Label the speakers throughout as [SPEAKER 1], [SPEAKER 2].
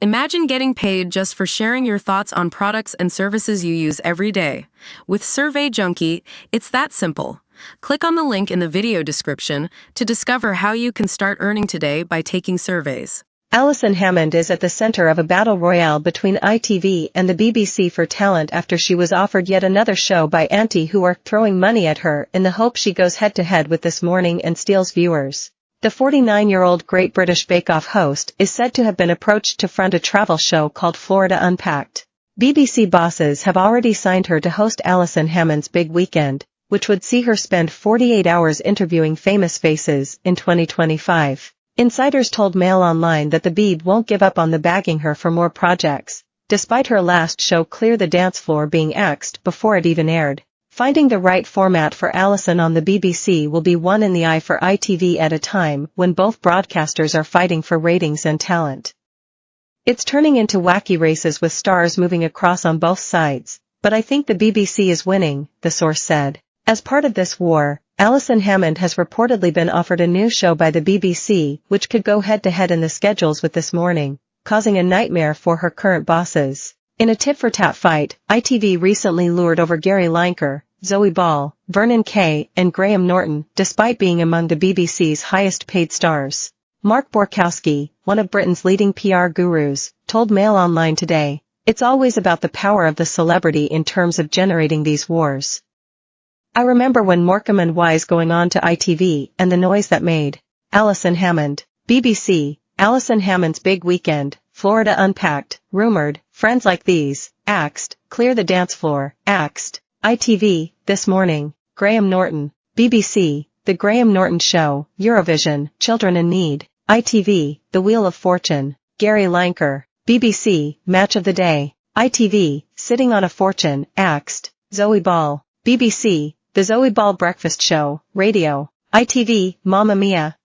[SPEAKER 1] Imagine getting paid just for sharing your thoughts on products and services you use every day. With Survey Junkie, it's that simple. Click on the link in the video description to discover how you can start earning today by taking surveys.
[SPEAKER 2] Alison Hammond is at the center of a battle royale between ITV and the BBC for talent after she was offered yet another show by Auntie, who are throwing money at her in the hope she goes head-to-head with This Morning and steals viewers. The 49-year-old Great British Bake Off host is said to have been approached to front a travel show called Florida Unpacked. BBC bosses have already signed her to host Alison Hammond's Big Weekend, which would see her spend 48 hours interviewing famous faces in 2025. Insiders told Mail Online that the Beeb won't give up on bagging her for more projects, despite her last show Clear the Dance Floor being axed before it even aired. Finding the right format for Alison on the BBC will be one in the eye for ITV at a time when both broadcasters are fighting for ratings and talent. It's turning into wacky races with stars moving across on both sides, but I think the BBC is winning, the source said. As part of this war, Alison Hammond has reportedly been offered a new show by the BBC, which could go head-to-head in the schedules with This Morning, causing a nightmare for her current bosses. In a tit-for-tat fight, ITV recently lured over Gary Lineker, Zoe Ball, Vernon Kay, and Graham Norton, despite being among the BBC's highest-paid stars. Mark Borkowski, one of Britain's leading PR gurus, told Mail Online today, "It's always about the power of the celebrity in terms of generating these wars. I remember when Morecambe and Wise going on to ITV and the noise that made." Alison Hammond, BBC, Alison Hammond's Big Weekend, Florida Unpacked, rumored, Friends Like These, axed, Clear the Dance Floor, axed, ITV, This Morning, Graham Norton, BBC, The Graham Norton Show, Eurovision, Children in Need, ITV, The Wheel of Fortune, Gary Lineker, BBC, Match of the Day, ITV, Sitting on a Fortune, axed, Zoe Ball, BBC, The Zoe Ball Breakfast Show, Radio, ITV, Mamma Mia.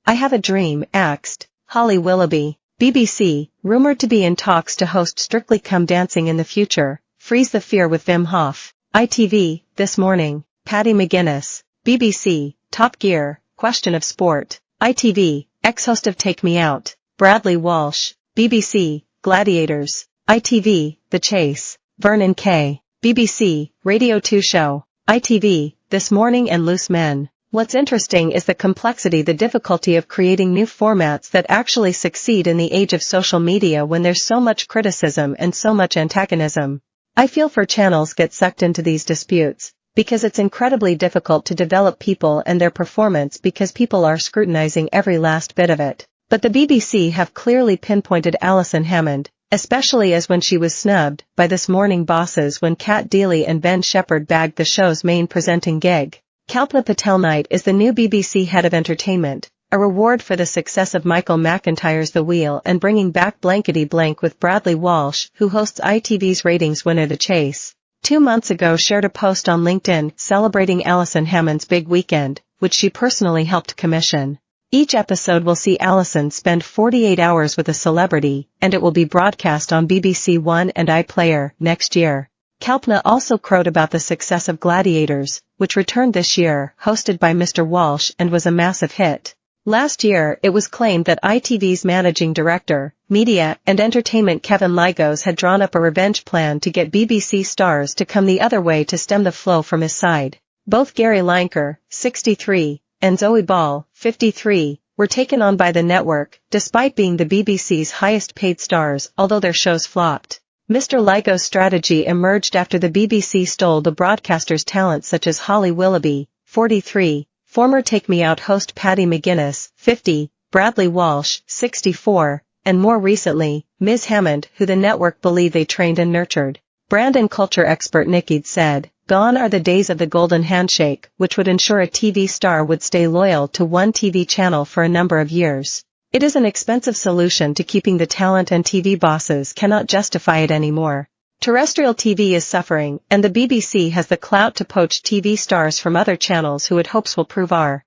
[SPEAKER 2] I Have a Dream, axed, Holly Willoughby, BBC, rumored to be in talks to host Strictly Come Dancing in the future, Freeze the Fear with Wim Hof, ITV, This Morning, Paddy McGuinness, BBC, Top Gear, Question of Sport, ITV, ex-host of Take Me Out, Bradley Walsh, BBC, Gladiators, ITV, The Chase, Vernon Kay, BBC, Radio 2 Show, ITV, This Morning and Loose Men. What's interesting is the complexity, the difficulty of creating new formats that actually succeed in the age of social media when there's so much criticism and so much antagonism. I feel for channels get sucked into these disputes, because it's incredibly difficult to develop people and their performance because people are scrutinizing every last bit of it. But the BBC have clearly pinpointed Alison Hammond, especially as when she was snubbed by This Morning bosses when Kat Deely and Ben Shepherd bagged the show's main presenting gig. Kalpana Patel Knight is the new BBC head of entertainment, a reward for the success of Michael McIntyre's The Wheel and bringing back Blankety Blank with Bradley Walsh, who hosts ITV's ratings winner The Chase. 2 months ago shared a post on LinkedIn celebrating Alison Hammond's Big Weekend, which she personally helped commission. Each episode will see Alison spend 48 hours with a celebrity, and it will be broadcast on BBC One and iPlayer next year. Kalpana also crowed about the success of Gladiators, which returned this year, hosted by Mr. Walsh, and was a massive hit. Last year, it was claimed that ITV's managing director, media and entertainment Kevin Lygos had drawn up a revenge plan to get BBC stars to come the other way to stem the flow from his side. Both Gary Lineker, 63, and Zoe Ball, 53, were taken on by the network, despite being the BBC's highest-paid stars, although their shows flopped. Mr. Lygos' strategy emerged after the BBC stole the broadcaster's talent such as Holly Willoughby, 43, former Take Me Out host Paddy McGuinness, 50, Bradley Walsh, 64, and more recently, Ms. Hammond, who the network believed they trained and nurtured. Brand and culture expert Nick Eade said, "Gone are the days of the golden handshake, which would ensure a TV star would stay loyal to one TV channel for a number of years. It is an expensive solution to keeping the talent, and TV bosses cannot justify it anymore. Terrestrial TV is suffering, and the BBC has the clout to poach TV stars from other channels who it hopes will prove our